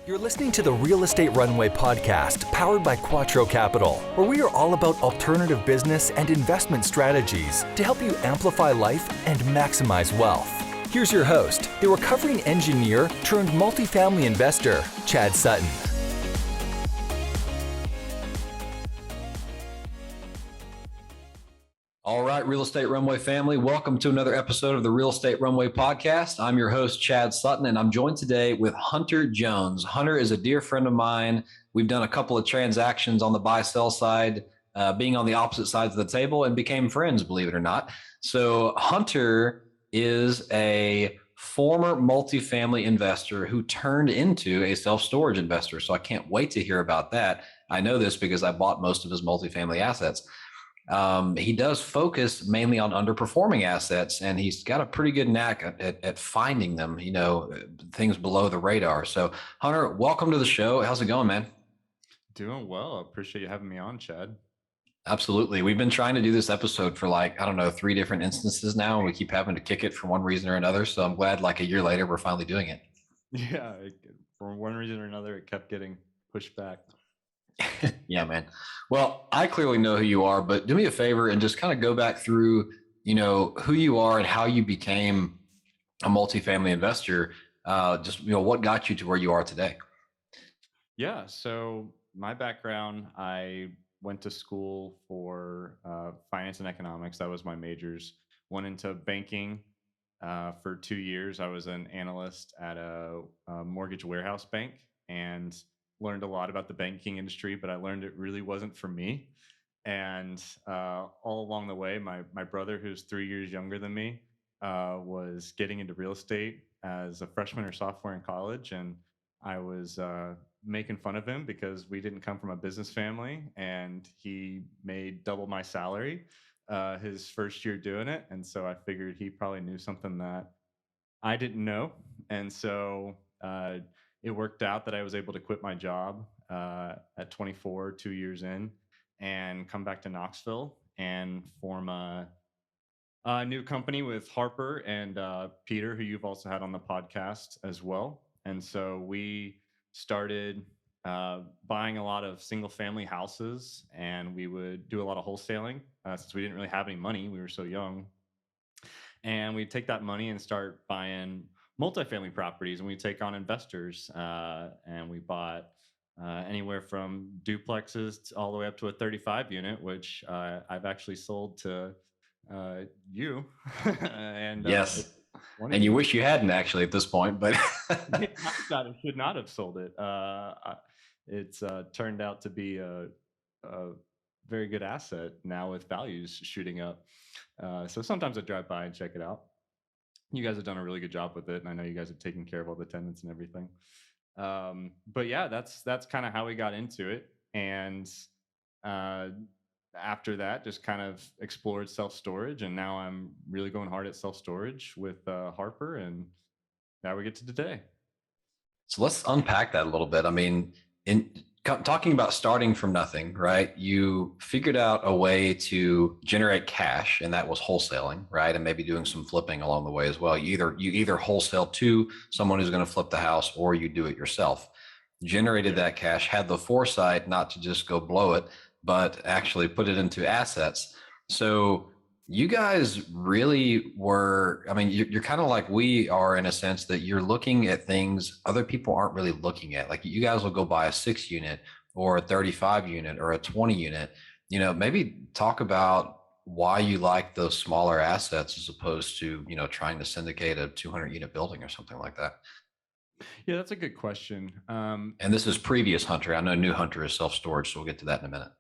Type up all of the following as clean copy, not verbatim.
You're listening to the Real Estate Runway podcast, powered by Quattro Capital, where we are all about alternative business and investment strategies to help you amplify life and maximize wealth. Here's your host, the recovering engineer turned multifamily investor, Chad Sutton. All right, Real Estate Runway family, welcome to another episode of the Real Estate Runway podcast. I'm your host, Chad Sutton, and I'm joined today with Hunter Jones. Hunter is a dear friend of mine. We've done a couple of transactions on the buy-sell side, being on the opposite sides of the table, and became friends, believe it or not. So Hunter is a former multifamily investor who turned into a self-storage investor. So I can't wait to hear about that. I know this because I bought most of his multifamily assets. He does focus mainly on underperforming assets, and he's got a pretty good knack at finding them, things below the radar. So Hunter, welcome to the show. How's it going, man? Doing well. Appreciate you having me on, Chad. Absolutely. We've been trying to do this episode for 3 different instances now, and we keep having to kick it for one reason or another. So I'm glad a year later, we're finally doing it. Yeah. For one reason or another, it kept getting pushed back. Yeah, man. Well, I clearly know who you are, but do me a favor and just kind of go back through, who you are and how you became a multifamily investor. What got you to where you are today? Yeah. So my background, I went to school for finance and economics. That was my majors. Went into banking for 2 years. I was an analyst at a mortgage warehouse bank and learned a lot about the banking industry, but I learned it really wasn't for me. And all along the way, my brother, who's 3 years younger than me, was getting into real estate as a freshman or sophomore in college. And I was making fun of him because we didn't come from a business family, and he made double my salary his first year doing it. And so I figured he probably knew something that I didn't know. And so it worked out that I was able to quit my job at 24, 2 years in, and come back to Knoxville and form a new company with Harper and Peter, who you've also had on the podcast as well. And so we started buying a lot of single family houses, and we would do a lot of wholesaling since we didn't really have any money. We were so young. And we'd take that money and start buying multifamily properties, and we take on investors, and we bought anywhere from duplexes all the way up to a 35 unit, which I've actually sold to you. And yes. And you wish you hadn't actually at this point, but I should not have sold it. It's turned out to be a very good asset now with values shooting up. So sometimes I drive by and check it out. You guys have done a really good job with it, and I know you guys have taken care of all the tenants and everything. But yeah, that's kind of how we got into it. And after that, just kind of explored self-storage, and now I'm really going hard at self-storage with Harper, and now we get to today. So let's unpack that a little bit. I mean, talking about starting from nothing, right? You figured out a way to generate cash, and that was wholesaling, right? And maybe doing some flipping along the way as well. You either wholesale to someone who's going to flip the house, or you do it yourself. Generated that cash, had the foresight not to just go blow it, but actually put it into assets. So you guys really were, I mean, you're kind of like we are in a sense that you're looking at things other people aren't really looking at. Like you guys will go buy a 6 unit or a 35 unit or a 20 unit, maybe talk about why you like those smaller assets as opposed to, trying to syndicate a 200 unit building or something like that. Yeah, that's a good question. And this is previous Hunter. I know new Hunter is self-storage, so we'll get to that in a minute.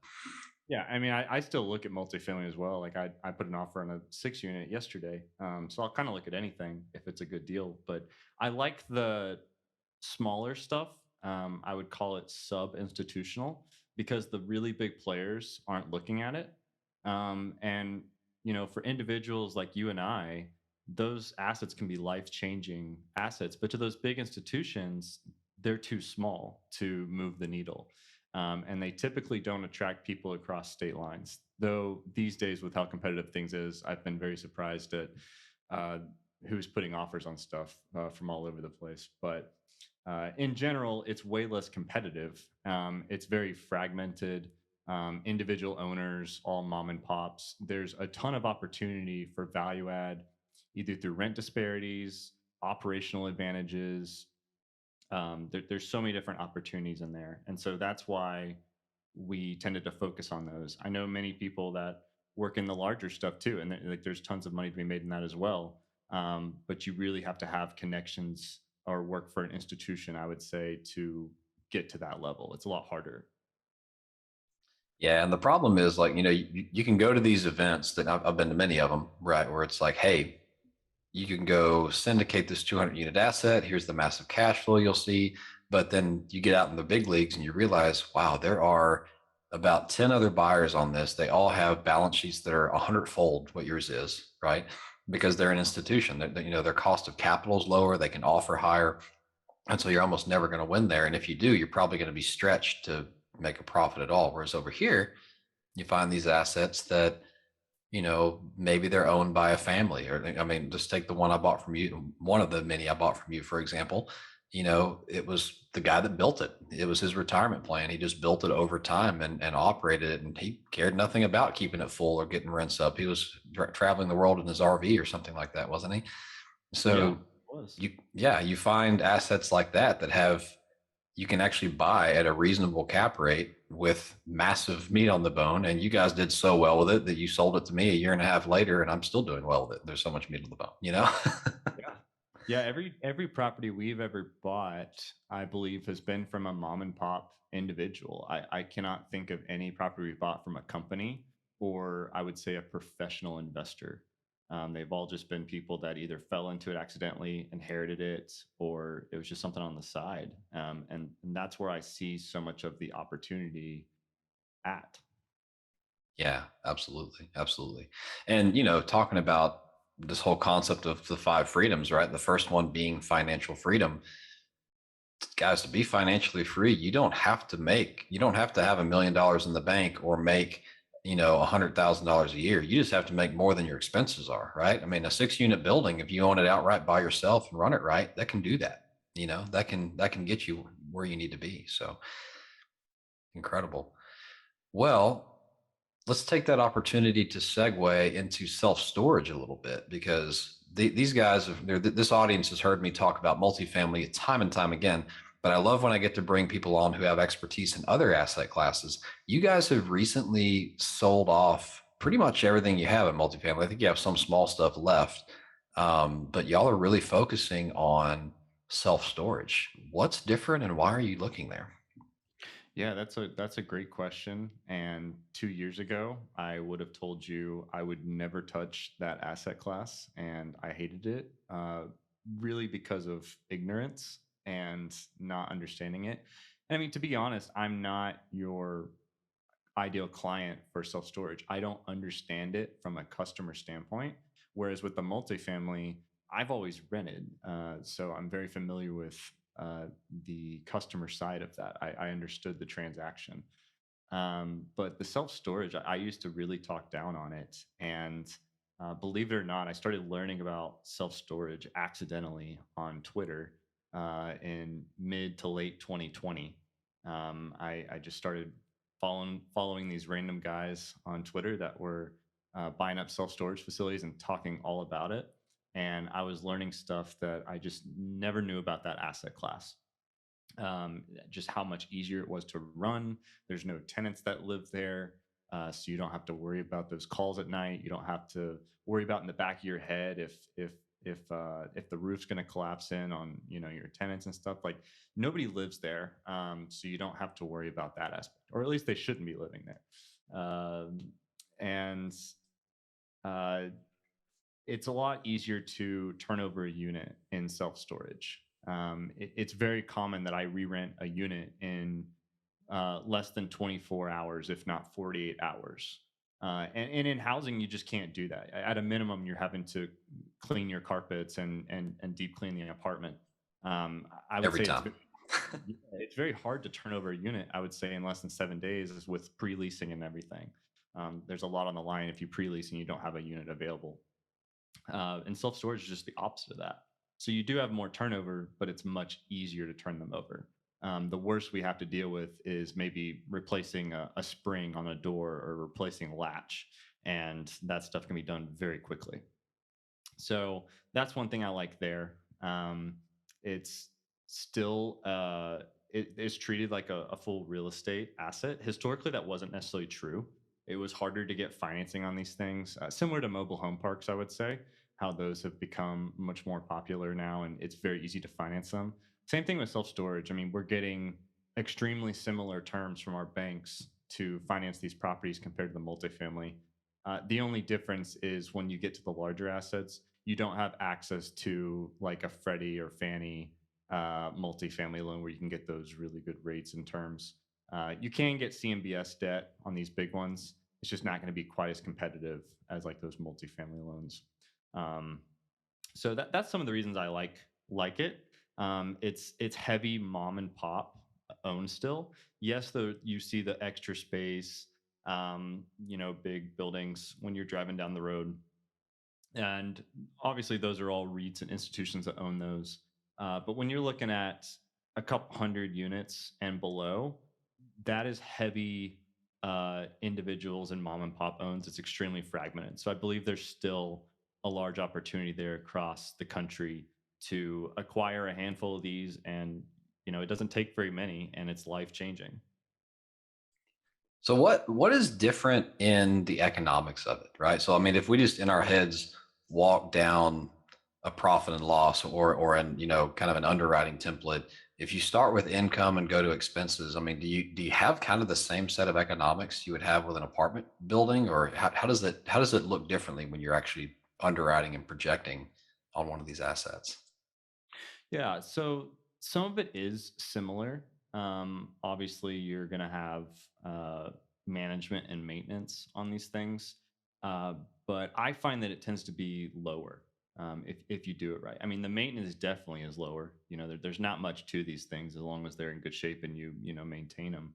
Yeah, I mean, I still look at multifamily as well. Like I put an offer on a 6 unit yesterday. So I'll kind of look at anything if it's a good deal. But I like the smaller stuff. I would call it sub-institutional because the really big players aren't looking at it. And, for individuals like you and I, those assets can be life-changing assets. But to those big institutions, they're too small to move the needle. And they typically don't attract people across state lines. Though these days, with how competitive things is, I've been very surprised at who's putting offers on stuff from all over the place. But in general, it's way less competitive. It's very fragmented. Individual owners, all mom and pops. There's a ton of opportunity for value add, either through rent disparities, operational advantages. There's so many different opportunities in there, and so that's why we tended to focus on those. I know many people that work in the larger stuff too, and like there's tons of money to be made in that as well. But you really have to have connections or work for an institution, I would say, to get to that level. It's a lot harder. Yeah, and the problem is like, you can go to these events that I've been to many of them, right? Where it's like, hey, you can go syndicate this 200 unit asset. Here's the massive cash flow you'll see. But then you get out in the big leagues and you realize, wow, there are about 10 other buyers on this. They all have balance sheets that are 100-fold what yours is, right? Because they're an institution. Their cost of capital is lower. They can offer higher. And so you're almost never going to win there. And if you do, you're probably going to be stretched to make a profit at all. Whereas over here, you find these assets that maybe they're owned by a family, or I mean, just take the one I bought from you, one of the many I bought from you, for example. It was the guy that built it. It was his retirement plan. He just built it over time and operated it, and he cared nothing about keeping it full or getting rents up. He was traveling the world in his RV or something like that, wasn't he? Yeah, it So was. you find assets like that have you can actually buy at a reasonable cap rate with massive meat on the bone. And you guys did so well with it that you sold it to me a year and a half later, and I'm still doing well with it. There's so much meat on the bone. Yeah. Yeah, every property we've ever bought, I believe, has been from a mom and pop individual. I cannot think of any property we bought from a company or I would say a professional investor. They've all just been people that either fell into it accidentally, inherited it, or it was just something on the side. And that's where I see so much of the opportunity at. Yeah, absolutely. Absolutely. And, talking about this whole concept of the five freedoms, right? The first one being financial freedom. Guys, to be financially free, you don't have to have $1 million in the bank or make, $100,000 a year. You just have to make more than your expenses are, right? I mean, a 6 unit building, if you own it outright by yourself and run it right, that can do that. That can get you where you need to be. So incredible. Well, let's take that opportunity to segue into self-storage a little bit, because these guys, this audience has heard me talk about multifamily time and time again, but I love when I get to bring people on who have expertise in other asset classes. You guys have recently sold off pretty much everything you have in multifamily. I think you have some small stuff left, but y'all are really focusing on self-storage. What's different and why are you looking there? Yeah, that's a great question. And 2 years ago, I would have told you I would never touch that asset class, and I hated it, really because of ignorance and not understanding it. And I mean, to be honest, I'm not your ideal client for self storage. I don't understand it from a customer standpoint. Whereas with the multifamily, I've always rented, so I'm very familiar with the customer side of that. I understood the transaction. But the self storage, I used to really talk down on it. And believe it or not, I started learning about self storage accidentally on Twitter in mid to late 2020. I just started following these random guys on Twitter that were buying up self storage facilities and talking all about it. And I was learning stuff that I just never knew about that asset class, just how much easier it was to run. There's no tenants that live there, so you don't have to worry about those calls at night. You don't have to worry about in the back of your head if the roof's going to collapse in on your tenants and stuff. Like nobody lives there, so you don't have to worry about that aspect, or at least they shouldn't be living there. And uh, it's a lot easier to turn over a unit in self storage. It's very common that I re-rent a unit in less than 24 hours, if not 48 hours. And in housing, you just can't do that. At a minimum, you're having to clean your carpets and deep clean the apartment. I would Every say time. it's very hard to turn over a unit. I would say in less than 7 days is with pre-leasing and everything. There's a lot on the line if you pre-lease and you don't have a unit available. And self storage is just the opposite of that. So you do have more turnover, but it's much easier to turn them over. The worst we have to deal with is maybe replacing a spring on a door or replacing a latch, and that stuff can be done very quickly. So that's one thing I like there. It's still it is treated like a full real estate asset. Historically, that wasn't necessarily true. It was harder to get financing on these things, similar to mobile home parks. I would say how those have become much more popular now, and it's very easy to finance them. Same thing with self storage. I mean, we're getting extremely similar terms from our banks to finance these properties compared to the multifamily. The only difference is when you get to the larger assets, you don't have access to like a Freddie or Fannie multifamily loan where you can get those really good rates and terms. You can get CMBS debt on these big ones. It's just not going to be quite as competitive as like those multifamily loans. Um, so that's some of the reasons I like it. It's heavy mom and pop owned still. Yes, though you see the extra space, big buildings when you're driving down the road, and obviously those are all REITs and institutions that own those. But when you're looking at a couple hundred units and below, that is heavy individuals and mom and pop owns. It's extremely fragmented. So I believe there's still a large opportunity there across the country to acquire a handful of these, and it doesn't take very many, and it's life changing. So what is different in the economics of it, right? So I mean, if we just in our heads walk down a profit and loss or an kind of an underwriting template, if you start with income and go to expenses, I mean, do you have kind of the same set of economics you would have with an apartment building, or how does it look differently when you're actually underwriting and projecting on one of these assets? Yeah, so some of it is similar. Obviously, you're going to have management and maintenance on these things, uh, but I find that it tends to be lower if you do it right. I mean, the maintenance definitely is lower. There's not much to these things as long as they're in good shape and you maintain them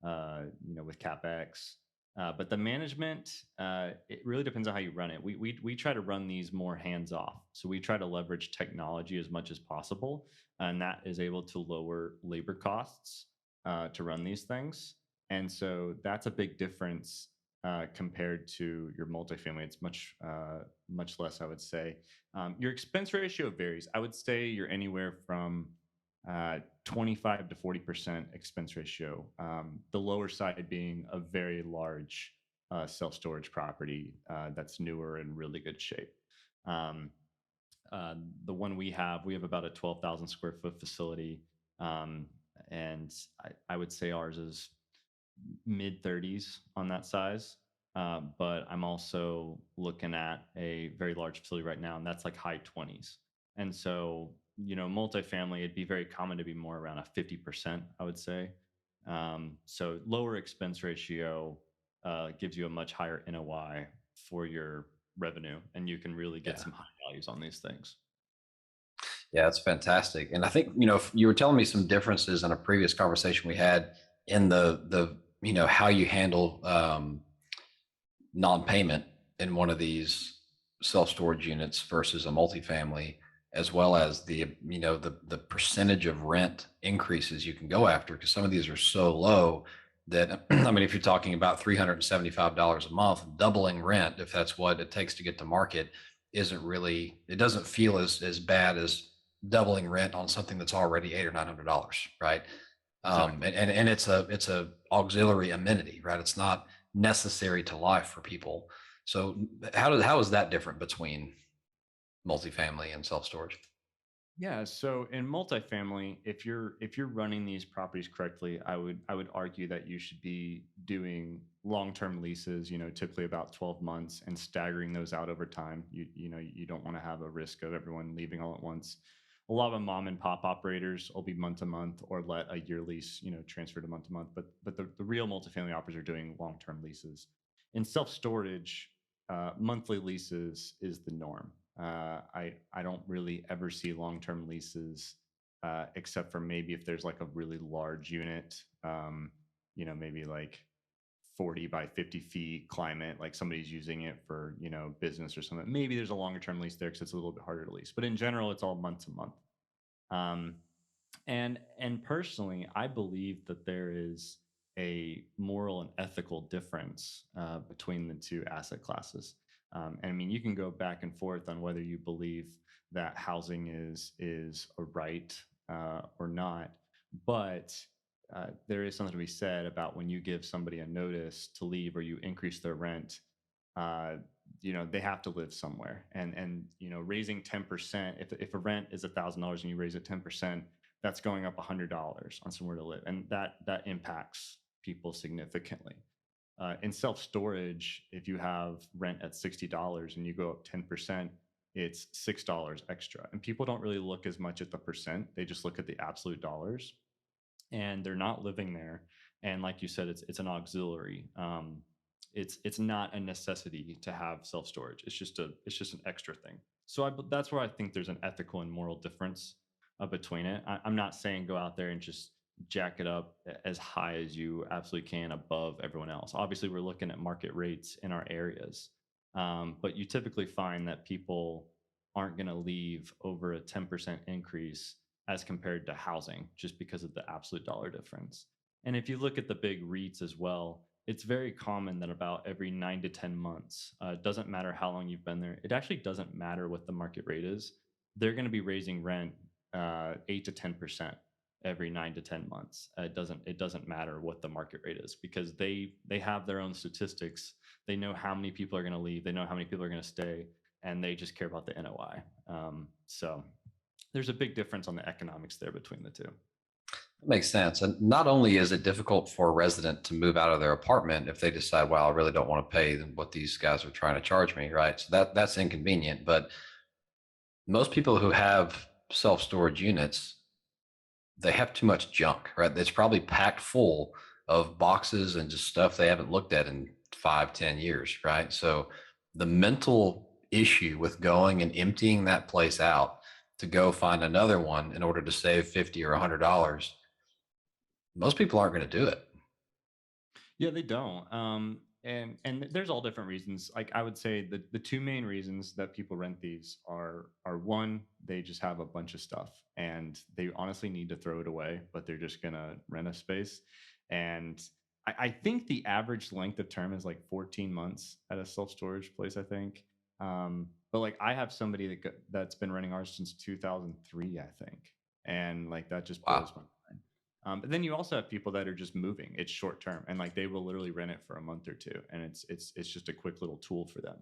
with capex. But the management, it really depends on how you run it. We try to run these more hands off, so we try to leverage technology as much as possible, and that is able to lower labor costs to run these things. And so that's a big difference compared to your multifamily. It's much less, I would say. Your expense ratio varies. I would say you're anywhere from 25 to 40% expense ratio. The lower side being a very large self storage property that's newer and really good shape. Um, the one we have about a 12,000 square foot facility. Um, and I would say ours is mid 30s on that size. But I'm also looking at a very large facility right now, and that's like high 20s. And so, multifamily, it'd be very common to be more around a 50%, I would say. So, lower expense ratio gives you a much higher NOI for your revenue, and you can really get Yeah. some high values on these things. Yeah, that's fantastic. And I think, if you were telling me some differences in a previous conversation we had in the how you handle non-payment in one of these self-storage units versus a multifamily, as well as the percentage of rent increases you can go after, because some of these are so low that I mean, if you're talking about $375 a month, doubling rent, if that's what it takes to get to market, it doesn't feel as bad as doubling rent on something that's already $800 or $900, right? Exactly. And it's a auxiliary amenity, right? It's not necessary to life for people. So how is that different between multifamily and self storage? Yeah, so in multifamily, if you're running these properties correctly, I would argue that you should be doing long-term leases, typically about 12 months, and staggering those out over time. You don't want to have a risk of everyone leaving all at once. A lot of mom and pop operators will be month to month or let a year lease, transfer to month to month. But the real multifamily operators are doing long-term leases. In self-storage, monthly leases is the norm. I don't really ever see long term leases, except for maybe if there's like a really large unit, maybe like 40 by 50 feet climate, like somebody's using it for, business or something. Maybe there's a longer term lease there because it's a little bit harder to lease. But in general, it's all month to month. Um, and personally, I believe that there is a moral and ethical difference between the two asset classes. And I mean, you can go back and forth on whether you believe that housing is a right or not, but there is something to be said about when you give somebody a notice to leave or you increase their rent. uh, they have to live somewhere, and raising 10%, if a rent is $1,000 and you raise it 10%, that's going up $100 on somewhere to live, and that impacts people significantly. In self storage, if you have rent at $60 and you go up 10%, it's $6 extra, and people don't really look as much at the percent; they just look at the absolute dollars, and they're not living there. And like you said, it's an auxiliary. It's not a necessity to have self storage. It's just an extra thing. So that's where I think there's an ethical and moral difference between it. I'm not saying go out there and just jack it up as high as you absolutely can above everyone else. Obviously, we're looking at market rates in our areas, but you typically find that people aren't going to leave over a 10% increase as compared to housing, just because of the absolute dollar difference. And if you look at the big REITs as well, it's very common that about every 9 to 10 months, doesn't matter how long you've been there, it actually doesn't matter what the market rate is. They're going to be raising rent 8 to 10% every 9 to 10 months. It doesn't matter what the market rate is because they have their own statistics. They know how many people are going to leave. They know how many people are going to stay, and they just care about the NOI. So there's a big difference on the economics there between the two. That makes sense. And not only is it difficult for a resident to move out of their apartment if they decide, well, I really don't want to pay what these guys are trying to charge me, right? So that's inconvenient. But most people who have self-storage units, they have too much junk, right? It's probably packed full of boxes and just stuff they haven't looked at in 5, 10 years, right? So the mental issue with going and emptying that place out to go find another one in order to save 50 or $100, most people aren't going to do it. Yeah, they don't. And there's all different reasons. Like I would say the two main reasons that people rent these are one, they just have a bunch of stuff and they honestly need to throw it away, but they're just gonna rent a space. And I think the average length of term is like 14 months at a self storage place, I think. But like I have somebody that's been renting ours since 2003, I think, and like that just blows Wow. my mind. But then you also have people that are just moving. It's short term, and like they will literally rent it for a month or two, and it's just a quick little tool for them.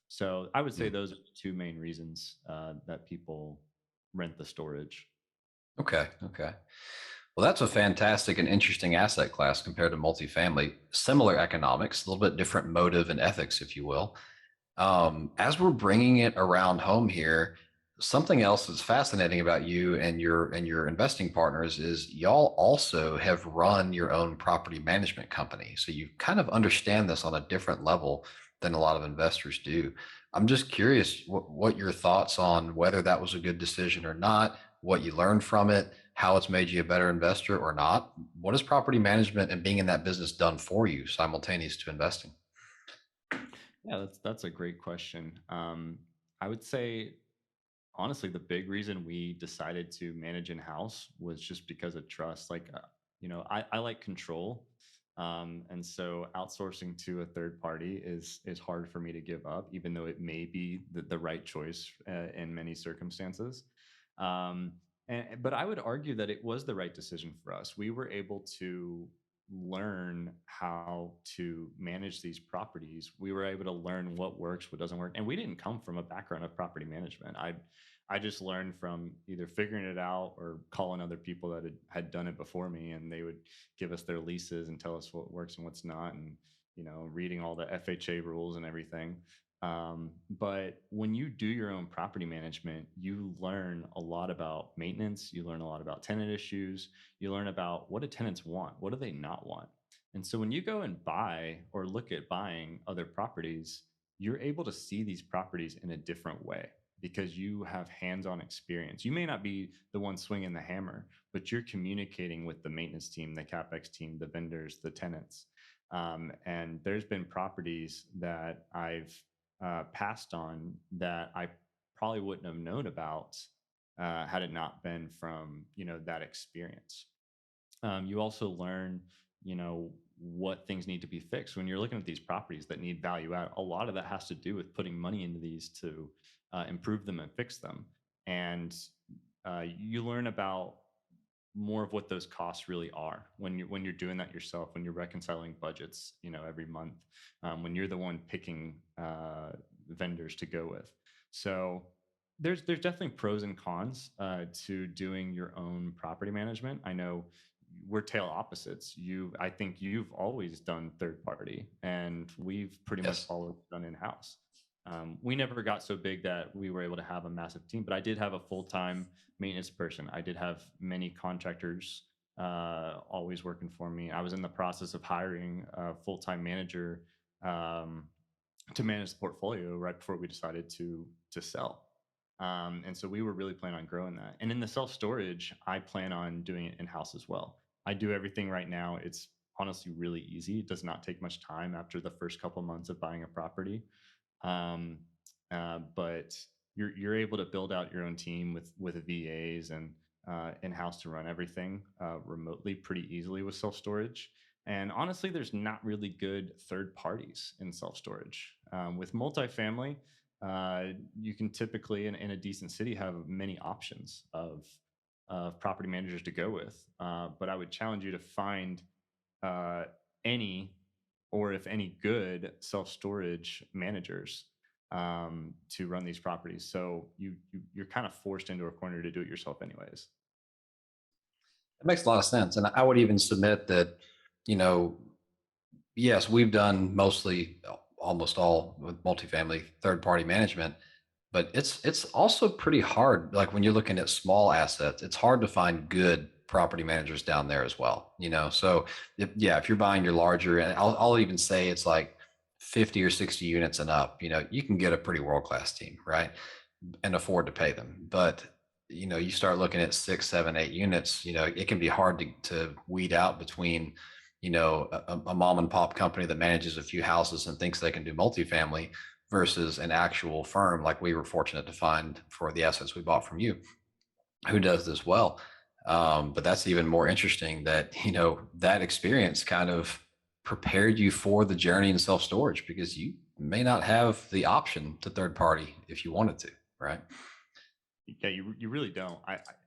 So I would say Hmm. those are the two main reasons that people rent the storage. Okay. Okay. Well, that's a fantastic and interesting asset class compared to multifamily. Similar economics, a little bit different motive and ethics, if you will. As we're bringing it around home here, something else that's fascinating about you and your investing partners is y'all also have run your own property management company. So you kind of understand this on a different level than a lot of investors do. I'm just curious what your thoughts on whether that was a good decision or not, what you learned from it, how it's made you a better investor or not. What has property management and being in that business done for you simultaneous to investing? Yeah, that's a great question. I would say honestly, the big reason we decided to manage in house was just because of trust. Like, I like control, and so outsourcing to a third party is hard for me to give up, even though it may be the right choice in many circumstances. Um, but I would argue that it was the right decision for us. We were able to learn how to manage these properties. We were able to learn what works, what doesn't work, and we didn't come from a background of property management. I just learned from either figuring it out or calling other people that had done it before me, and they would give us their leases and tell us what works and what's not, and reading all the FHA rules and everything. But when you do your own property management, you learn a lot about maintenance. You learn a lot about tenant issues. You learn about what do tenants want, what do they not want. And so when you go and buy or look at buying other properties, you're able to see these properties in a different way because you have hands-on experience. You may not be the one swinging the hammer, but you're communicating with the maintenance team, the capex team, the vendors, the tenants. And there's been properties that I've passed on that I probably wouldn't have known about had it not been from, that experience. You also learn, what things need to be fixed when you're looking at these properties that need value add. A lot of that has to do with putting money into these to improve them and fix them. And you learn about more of what those costs really are when you're doing that yourself, when you're reconciling budgets, every month, when you're the one picking vendors to go with. So there's definitely pros and cons to doing your own property management. I know we're tail opposites. I think you've always done third party, and we've pretty much Yes. always done in house. We never got so big that we were able to have a massive team, but I did have a full time maintenance person. I did have many contractors always working for me. I was in the process of hiring a full time manager um, to manage the portfolio right before we decided to sell. And so we were really planning on growing that. And in the self storage, I plan on doing it in house as well. I do everything right now. It's honestly really easy. It does not take much time after the first couple months of buying a property. um, but you're able to build out your own team with VAs and in house to run everything remotely pretty easily with self storage. And honestly, there's not really good third parties in self storage. With multifamily, you can typically in a decent city have many options of property managers to go with. But I would challenge you to find uh, any, or if any, good self storage managers to run these properties. So you're kind of forced into a corner to do it yourself, anyways. It makes a lot of sense. And I would even submit that, you know, yes, we've done mostly almost all with multifamily third party management, but it's also pretty hard. Like when you're looking at small assets, it's hard to find good property managers down there as well. So if you're buying your larger, and I'll even say it's like 50 or 60 units and up, you can get a pretty world class team, right? And afford to pay them. But you start looking at 6, 7, 8 units, it can be hard to weed out between, a mom and pop company that manages a few houses and thinks they can do multifamily versus an actual firm like we were fortunate to find for the assets we bought from you, who does this well. But that's even more interesting that, that experience kind of prepared you for the journey in self storage because you may not have the option to third party if you wanted to, right? Yeah, you really don't.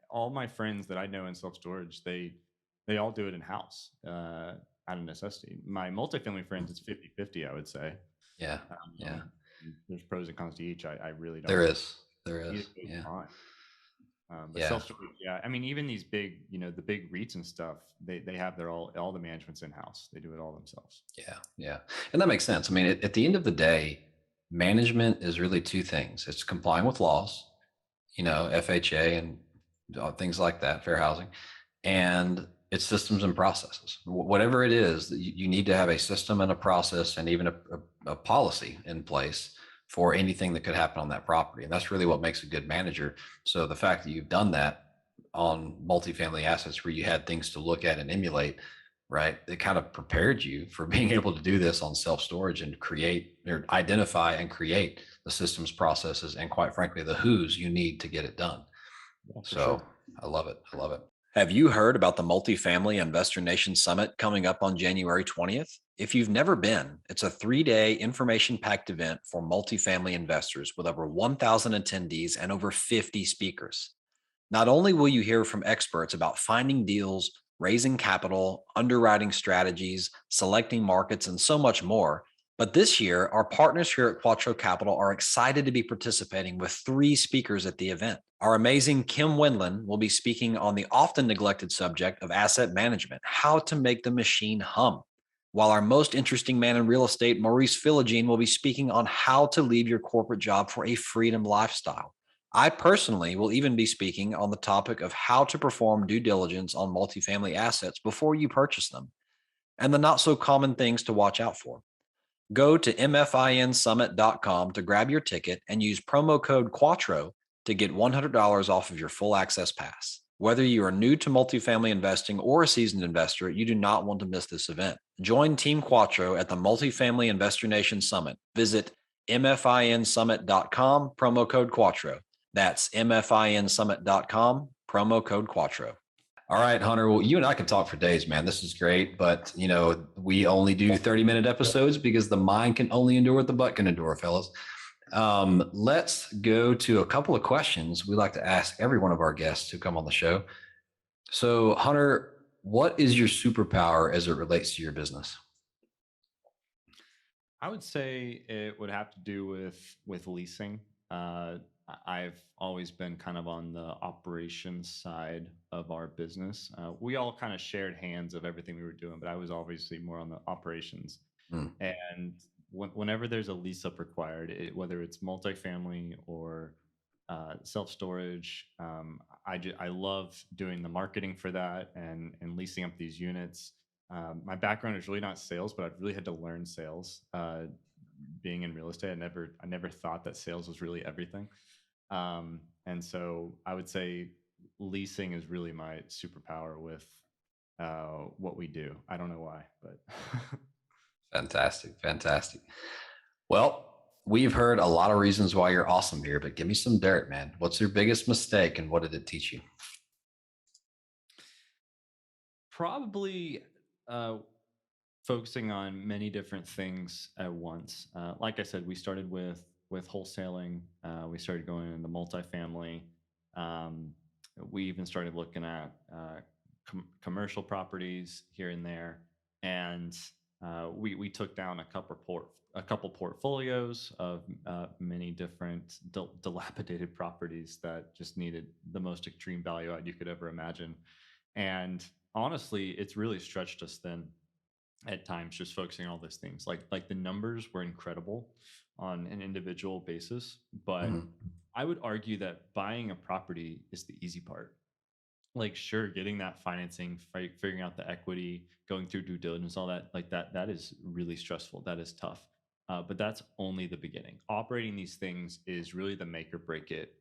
All my friends that I know in self storage, they all do it in house out of necessity. My multifamily friends, it's 50-50, I would say. Yeah. Yeah. There's pros and cons to each. I really There don't. is. There Either is. way is Yeah. fine. But Yeah. self storage, yeah. I mean, even these big, the big REITs and stuff, they have their all the managements in house. They do it all themselves. Yeah. Yeah. And that makes sense. I mean, at the end of the day, management is really two things. It's complying with laws, FHA and things like that, fair housing, and it's systems and processes. Whatever it is, you need to have a system and a process and even a policy in place for anything that could happen on that property. And that's really what makes a good manager. So the fact that you've done that on multifamily assets where you had things to look at and emulate, right? It kind of prepared you for being able to do this on self storage and create or identify and create the systems, processes, and quite frankly, the who's you need to get it done. Yeah, for So sure. I love it. I love it. Have you heard about the Multifamily Investor Nation Summit coming up on January 20th? If you've never been, it's a 3-day information packed event for multifamily investors with over 1,000 attendees and over 50 speakers. Not only will you hear from experts about finding deals, raising capital, underwriting strategies, selecting markets, and so much more, but this year, our partners here at Quattro Capital are excited to be participating with 3 speakers at the event. Our amazing Kim Wendland will be speaking on the often neglected subject of asset management, how to make the machine hum. While our most interesting man in real estate, Maurice Philogene, will be speaking on how to leave your corporate job for a freedom lifestyle. I personally will even be speaking on the topic of how to perform due diligence on multifamily assets before you purchase them and the not so common things to watch out for. Go to mfinsummit.com to grab your ticket and use promo code Quattro to get $100 off of your full access pass. Whether you are new to multifamily investing or a seasoned investor, you do not want to miss this event. Join Team Quattro at the Multifamily Investor Nation Summit. Visit mfinsummit.com, promo code Quattro. That's mfinsummit.com, promo code Quattro. All right, Hunter. Well, you and I could talk for days, man. This is great, but we only do 30-minute episodes because the mind can only endure what the butt can endure, fellas. Let's go to a couple of questions we like to ask every one of our guests who come on the show. So, Hunter, what is your superpower as it relates to your business? I would say it would have to do with leasing. I've always been kind of on the operations side of our business. We all kind of shared hands of everything we were doing, but I was obviously more on the operations. Hmm. And whenever there's a lease up required, whether it's multifamily or self storage, I love doing the marketing for that and leasing up these units. My background is really not sales, but I've really had to learn sales. Being in real estate, I never thought that sales was really everything. And so I would say leasing is really my superpower with what we do. I don't know why, but Fantastic. Fantastic. Well, we've heard a lot of reasons why you're awesome here, but give me some dirt, man. What's your biggest mistake and what did it teach you? probably uh, focusing on many different things at once. Like I said, we started with wholesaling. We started going into multifamily. Um, we even started looking at commercial properties here and there, and we took down a couple portfolios of many different dilapidated properties that just needed the most extreme value add you could ever imagine. And honestly, it's really stretched us thin at times, just focusing on all those things. Like the numbers were incredible on an individual basis, but Mhm. I would argue that buying a property is the easy part. Like, sure, getting that financing, figuring out the equity, going through due diligence, all that, like that is really stressful. That is tough. But that's only the beginning. Operating these things is really the make or break it.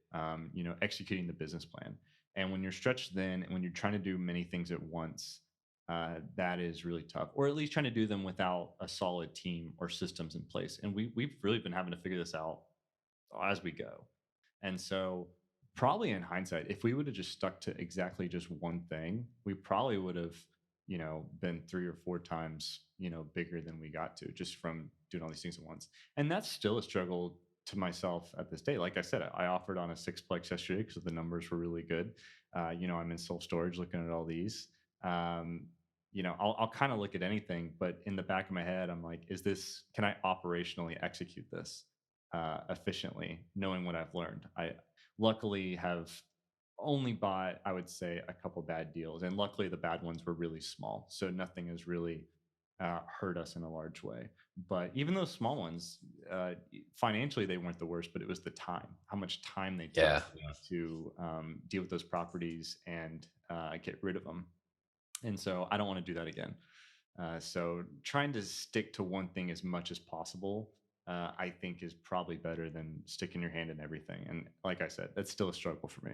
Executing the business plan. And when you're stretched thin, and when you're trying to do many things at once, that is really tough. Or at least trying to do them without a solid team or systems in place. And we've really been having to figure this out as we go. And so, probably in hindsight, if we would have just stuck to exactly just one thing, we probably would have, been three or four times, bigger than we got to just from doing all these things at once. And that's still a struggle to myself at this day. Like I said, I offered on a sixplex yesterday because the numbers were really good. I'm in self storage looking at all these. Um, I'll kind of look at anything, but in the back of my head, I'm like, can I operationally execute this? Efficiently, knowing what I've learned. I luckily have only bought, I would say, a couple bad deals, and luckily the bad ones were really small, so nothing has really hurt us in a large way. But even those small ones, financially they weren't the worst, but it was the time, how much time they took Yeah. to deal with those properties and get rid of them. And so I don't want to do that again. So trying to stick to one thing as much as possible, I think, is probably better than sticking your hand in everything. And like I said, that's still a struggle for me.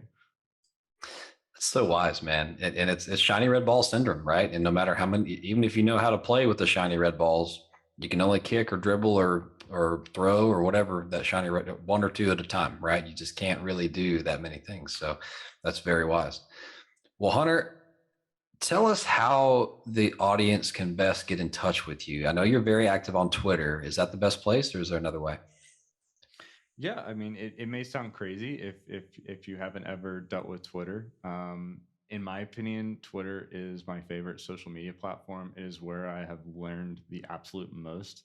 That's so wise, man. And it's shiny red ball syndrome, right? And no matter how many, even if you know how to play with the shiny red balls, you can only kick or dribble or throw or whatever that shiny red one or two at a time, right? You just can't really do that many things. So that's very wise. Well, Hunter, tell us how the audience can best get in touch with you. I know you're very active on Twitter. Is that the best place, or is there another way? Yeah, I mean, it may sound crazy if you haven't ever dealt with Twitter. In my opinion, Twitter is my favorite social media platform. It is where I have learned the absolute most.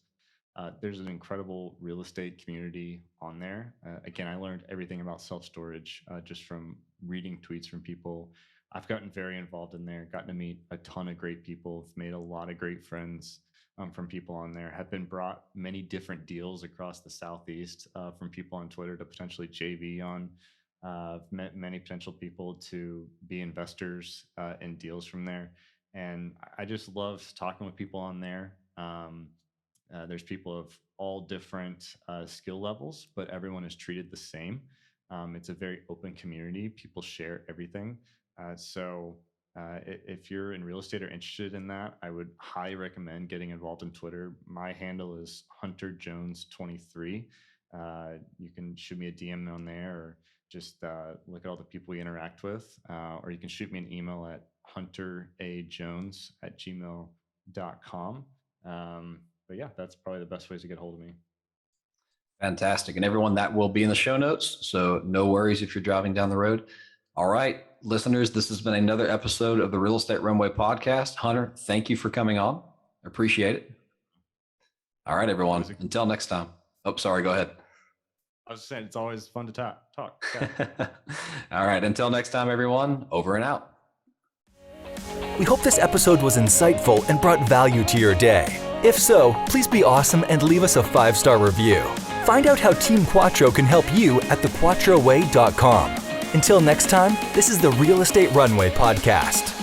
There's an incredible real estate community on there. Again, I learned everything about self storage just from reading tweets from people. I've gotten very involved in there, gotten to meet a ton of great people, made a lot of great friends from people on there, have been brought many different deals across the Southeast from people on Twitter to potentially JV on. I've met many potential people to be investors in deals from there. And I just love talking with people on there. There's people of all different skill levels, but everyone is treated the same. It's a very open community. People share everything. If you're in real estate or interested in that, I would highly recommend getting involved in Twitter. My handle is Hunter Jones 23. You can shoot me a DM on there, or just look at all the people we interact with, or you can shoot me an email at hunterajones@gmail.com. But yeah, that's probably the best ways to get a hold of me. Fantastic. And everyone, that will be in the show notes. So no worries if you're driving down the road. All right, listeners, this has been another episode of the Real Estate Runway podcast. Hunter, thank you for coming on. I appreciate it. All right, everyone. Until next time. Oh, sorry. Go ahead. I was just saying, it's always fun to talk. All right. Until next time, everyone. Over and out. We hope this episode was insightful and brought value to your day. If so, please be awesome and leave us a 5-star review. Find out how Team Quattro can help you at thequattroway.com. Until next time, this is the Real Estate Runway podcast.